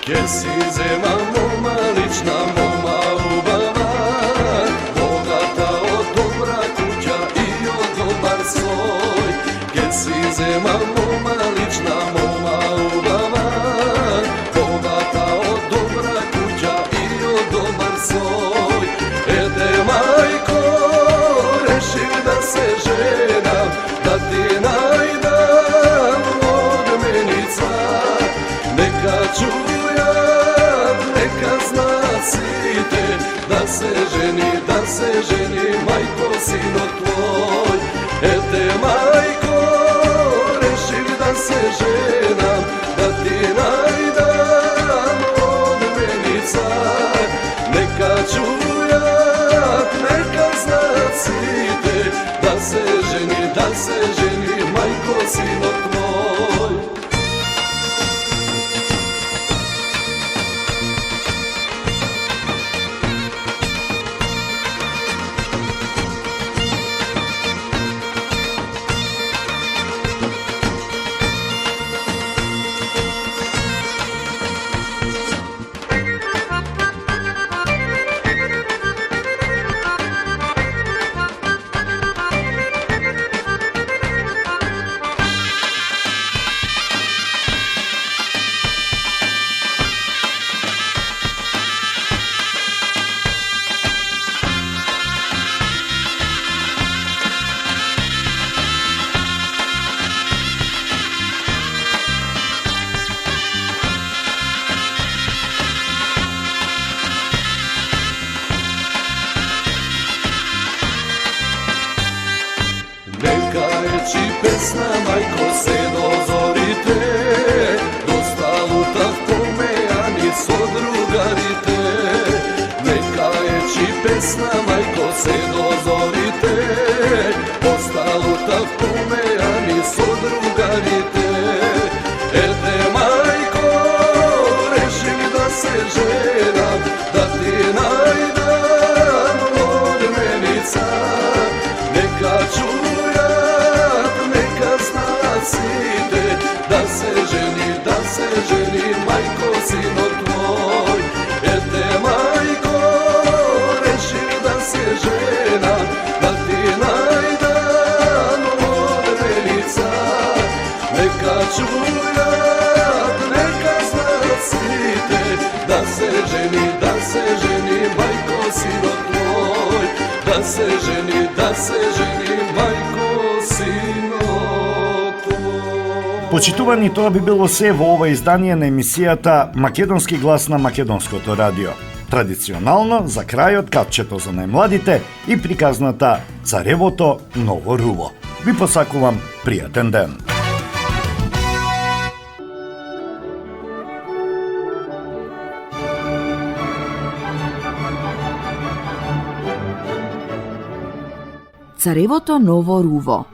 Ке си зема мома лична, мома убава, богата од добра куќа и од добар сој. Ке си зема мома лична, мома убава, богата од добра куќа и од добар сој. Ете мајко, решив да се женам, да ти најдам одменица, нека чујам, нека знаат сите, да се жени, мајко, синот твој. Ете мајко, решив да се женам, да ти најдам одменица, нека чујат, нека знаат сите, да се жени, мајко, синот твој. со другарите. Нека ечи песна, мајко, се дозорите. Осталото помејани со другарите. Ете, мајко, решив да се женам, да ти најдам одменица. Нека чујат, нека знаат сите, да се жени, мајко, синот твој. Ете, мајко, реши да се женам, да ти најдам одменица. Нека чујат, нека знаат сите, да се жени, мајко, синот твој. Да се жени, мајко, синот твој. Почитувани, тоа би било се во ова издание на емисијата Македонски глас на Македонското радио. Традиционално, за крајот, капчето за најмладите и приказната Царевото ново руво. Ви посакувам пријатен ден. Царевото ново руво.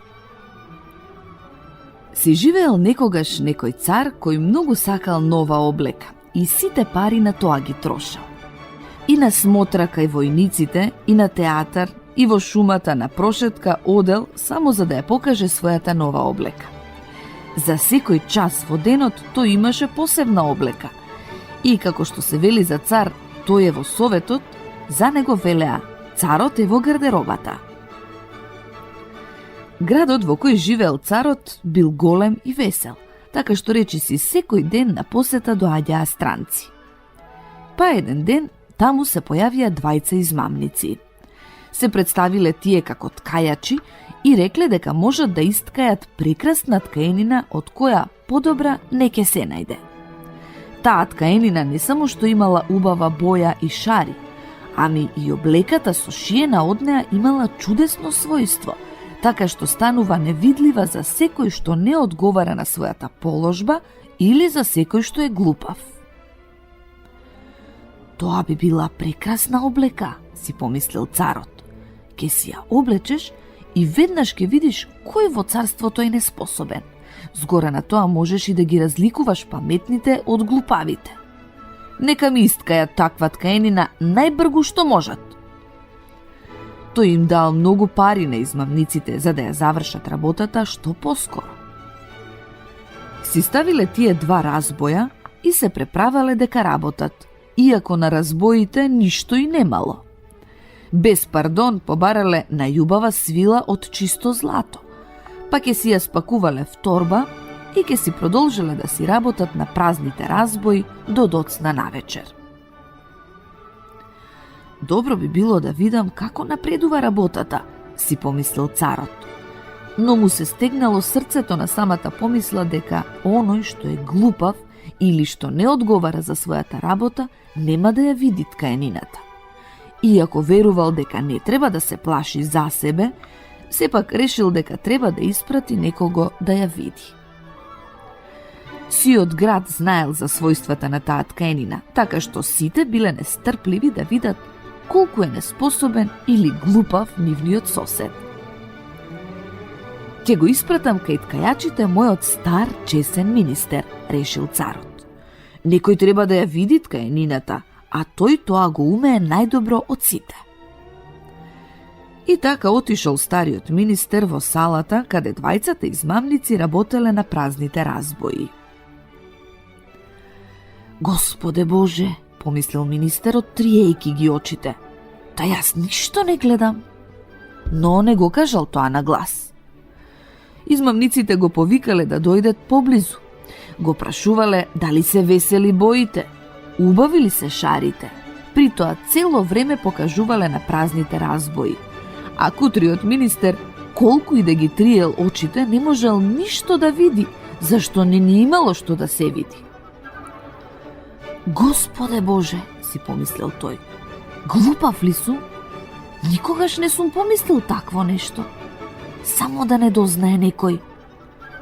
Си живеел некогаш некој цар кој многу сакал нова облека и сите пари на тоа ги трошал. И на смотра кај војниците, и на театар, и во шумата на прошетка одел само за да ја покаже својата нова облека. За секој час во денот тој имаше посебна облека. И како што се вели за цар, тој е во советот, за него велеа, царот е во гардеробата. Градот во кој живеел царот бил голем и весел, така што речиси секој ден на посета доаѓаа странци. Па еден ден таму се појавија двајца измамници. Се представиле тие како ткајачи и рекле дека можат да исткајат прекрасна ткаенина од која подобра не ке се најде. Таа ткаенина не само што имала убава боја и шари, ами и облеката со шиена од неа имала чудесно својство, така што станува невидлива за секој што не одговара на својата положба или за секој што е глупав. Тоа би била прекрасна облека, си помислил царот. Ке си ја облечеш и веднаш ке видиш кој во царството е неспособен. Згора на тоа можеш и да ги разликуваш паметните од глупавите. Нека ми искајат таква ткаенина најбргу што можат. Тој им дал многу пари на измамниците за да ја завршат работата што поскоро. Си ставиле тие два разбоја и се преправале дека работат, иако на разбоите ништо и немало. Без пардон побарале најубава свила од чисто злато, па ке си ја спакувале в торба и ке си продолжиле да си работат на празните разбои до доцна навечер. Добро би било да видам како напредува работата, си помислил царот. Но му се стегнало срцето на самата помисла дека оној што е глупав или што не одговара за својата работа, нема да ја види ткаенината. Иако верувал дека не треба да се плаши за себе, сепак решил дека треба да испрати некого да ја види. Сиот град знаел за својствата на таа ткаенина, така што сите биле нестрпливи да видат колку е неспособен или глупав нивниот сосед. Ќе го испратам кај ткајачите мојот стар чесен министер, решил царот. Некој треба да ја види ткаенината, а тој тоа го умее најдобро од сите. И така отишол стариот министер во салата каде двајцата измамници работеле на празните разбои. Господе Боже, помислил министерот триејки ги очите. Та јас ништо не гледам. Но не го кажал тоа на глас. Измамниците го повикале да дојдат поблизу. Го прашувале дали се весели боите, убави ли се шарите. При тоа цело време покажувале на празните разбои. А кутриот министер, колку и да ги триел очите, не можел ништо да види, зашто не ни имало што да се види. Господе Боже, си помислил тој, глупав ли сум? Никогаш не сум помислил такво нешто. Само да не дознае некој,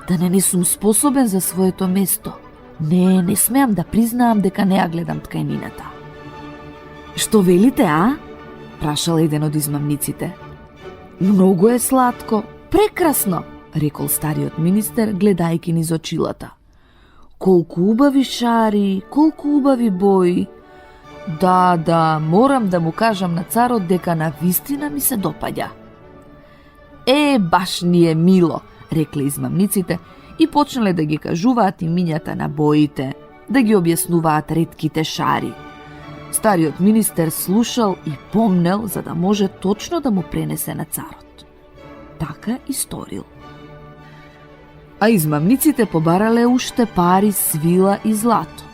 да не сум способен за своето место, Не смеам да признаам дека не ја гледам ткаенината. Што велите, а? Прашал еден од измамниците. Многу е сладко, прекрасно, рекол стариот министер, гледајќи низ очилата. Колку убави шари, колку убави бои. Да, морам да му кажам на царот дека на вистина ми се допаѓа. Баш ни е мило, рекле измамниците и почнале да ги кажуваат имињата на боите, да ги објаснуваат ретките шари. Стариот министер слушал и помнел за да може точно да му пренесе на царот. Така и сторил. А измамниците побарале уште пари, свила и злато.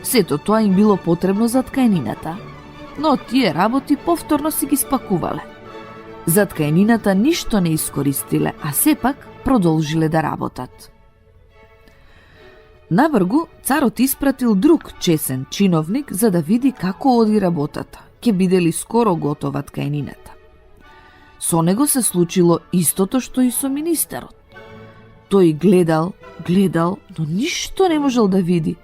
Сето тоа им било потребно за ткаенината, но тие работи повторно си ги спакувале. За ткаенината ништо не искористиле, а сепак продолжиле да работат. Навргу, царот испратил друг чесен чиновник за да види како оди работата. Ке бидели скоро готова ткаенината. Со него се случило истото што и со министерот. Тој гледал, но ништо не можел да види.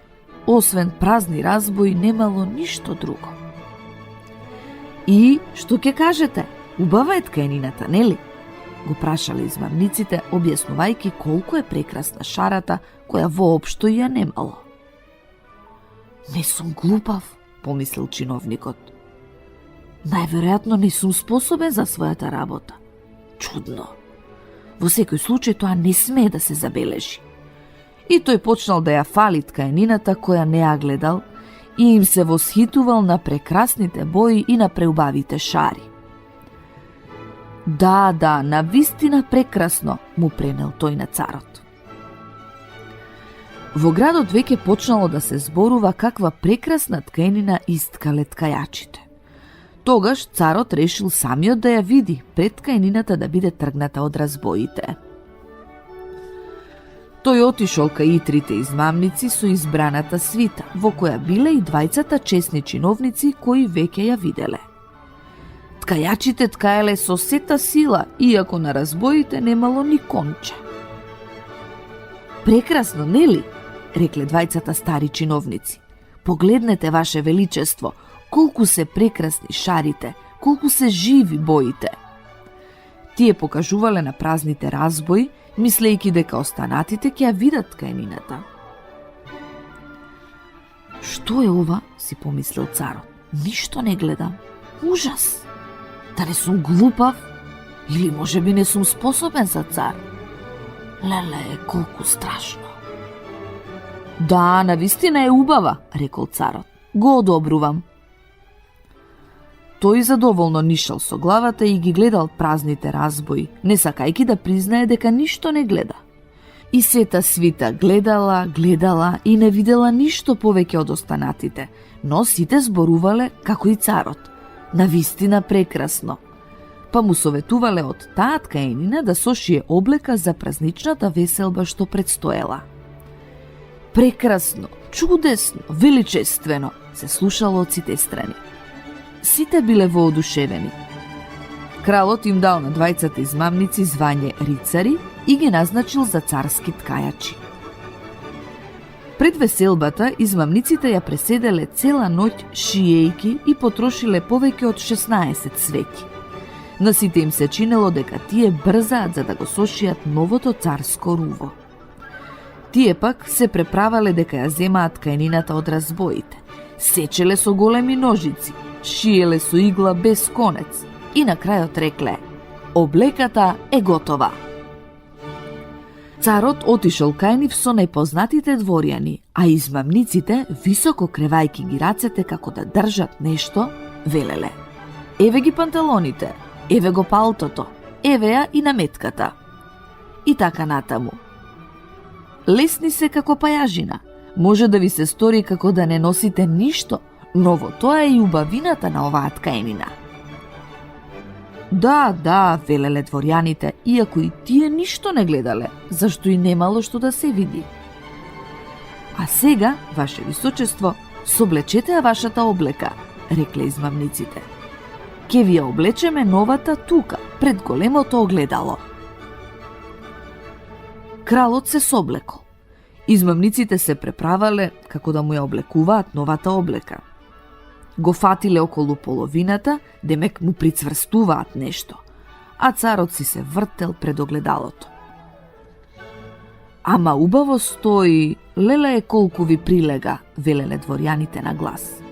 Освен празни разбои, немало ништо друго. И што ќе кажете? Убава е ткаенината, нели? Го прашале измамниците, објаснувајќи колку е прекрасна шарата, која воопшто ја немало. Не сум глупав, помислил чиновникот. Најверојатно не сум способен за својата работа. Чудно. Во секој случај тоа не смее да се забележи. И тој почнал да ја фали ткаенината која не ја гледал и им се восхитувал на прекрасните бои и на преубавите шари. Да, навистина прекрасно, му пренел тој на царот. Во градот веќе почнало да се зборува каква прекрасна ткаенина исткале ткајачите. Тогаш царот решил самиот да ја види, пред ткаенината да биде тргната од разбоите. Тој отишол кај и трите измамници со избраната свита, во која биле и двајцата чесни чиновници кои веќе ја виделе. Ткајачите ткаеле со сета сила, иако на разбоите немало ни конче. Прекрасно, нели? Рекле двајцата стари чиновници. Погледнете, ваше величество, колку се прекрасни шарите, колку се живи боите. Тие покажувале на празните разбои, мислејќи дека останатите ќе ја видат ткаенината. Што е ова, си помислил царот. Ништо не гледам. Ужас! Да не сум глупав? Или можеби не сум способен за цар? Леле, колку страшно. Да, навистина е убава, рекол царот. Го одобрувам. Тој задоволно нишал со главата и ги гледал празните разбои, не сакајки да признае дека ништо не гледа. И сета свита гледала и не видела ништо повеќе од останатите, но сите зборувале како и царот. Навистина прекрасно. Па му советувале од таа ткаенина да сошие облека за празничната веселба што предстоела. Прекрасно, чудесно, величествено, се слушало од сите страни. Сите биле воодушевени. Кралот им дал на двајцата измамници звање рицари и ги назначил за царски ткајачи. Пред веселбата измамниците ја преседеле цела ноќ шиејки и потрошиле повеќе од 16 свети. На сите им се чинело дека тие брзаат за да го сошијат новото царско руво. Тие пак се преправале дека ја земаат ткаенината од разбоите. Сечеле со големи ножици, шиеле со игла без конец и на крајот рекле: облеката е готова. Царот отишол кај нив со најпознатите дворјани, а измамниците, високо кревајки ги рацете како да држат нешто, велеле: еве ги панталоните, еве го палтото, еве ја и наметката. И така натаму. Лесни се како пајажина, може да ви се стори како да не носите ништо, но во тоа е и убавината на оваа ткаенина. Да, велеле дворјаните, иако и тие ништо не гледале, зашто и немало што да се види. А сега, ваше височество, соблечете ја вашата облека, рекле измамниците. Ке ви ја облечеме новата тука, пред големото огледало. Кралот се соблекол. Измамниците се преправале како да му ја облекуваат новата облека. Го фатиле околу половината, демек му прицврстуваат нешто, а царот си се вртел пред огледалото. Ама убаво стои, леле колку ви прилега, велеле дворјаните на глас.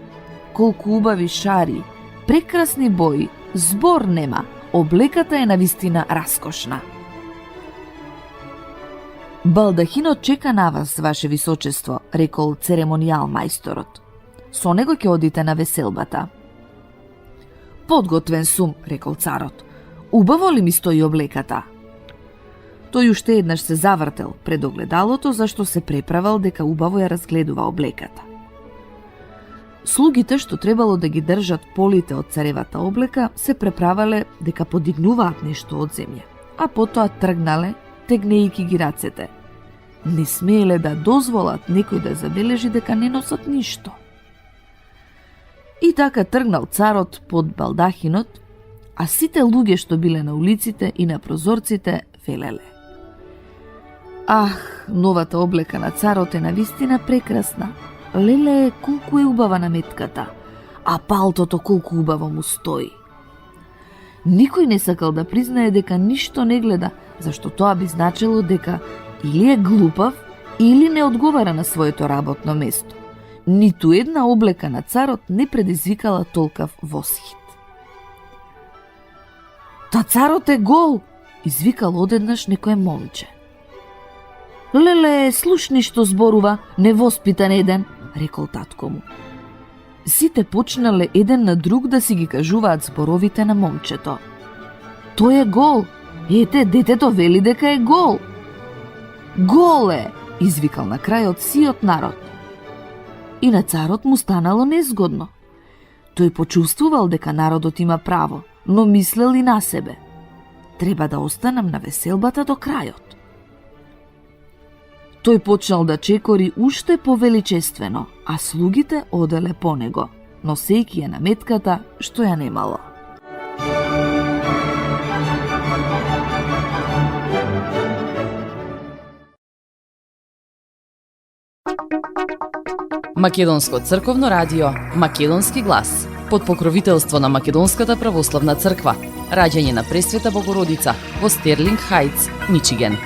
Колку убави шари, прекрасни бои, збор нема, облеката е навистина раскошна. Балдахинот чека на вас, ваше височество, рекол церемонијал мајсторот. Со него ќе одите на веселбата. Подготвен сум, рекол царот. Убаво ли ми стои облеката? Тој уште еднаш се завртел пред огледалото, зашто се преправал дека убаво ја разгледува облеката. Слугите што требало да ги држат полите од царевата облека се преправале дека подигнуваат нешто од земја, а потоа тргнале, тегнејки ги рацете. Не смееле да дозволат некој да забележи дека не носат ништо. И така тргнал царот под балдахинот, а сите луѓе што биле на улиците и на прозорците велеле: Ах, новата облека на царот е навистина прекрасна. Леле, колку е убава наметката, а палтото колку убаво му стои. Никој не сакал да признае дека ништо не гледа, зашто тоа би значило дека или е глупав, или не одговара на своето работно место. Ниту една облека на царот не предизвикала толкав восхит. Та царот е гол, извикал одеднаш некој момче. Леле, слушни што зборува, невоспитан еден, рекол татко му. Сите почнале еден на друг да си ги кажуваат зборовите на момчето. Тој е гол. Ете, детето вели дека е гол. Гол е, извикал на крајот сиот народ. И на царот му станало незгодно. Тој почувствувал дека народот има право, но мислел и на себе. Треба да останам на веселбата до крајот. Тој почнал да чекори уште повеличествено, а слугите оделе по него, носејќи ја наметката што ја немало. Македонско црковно радио, Македонски глас, под покровителство на Македонската православна црква, раѓање на Пресвета Богородица во Стерлинг Хајтс, Мичиген.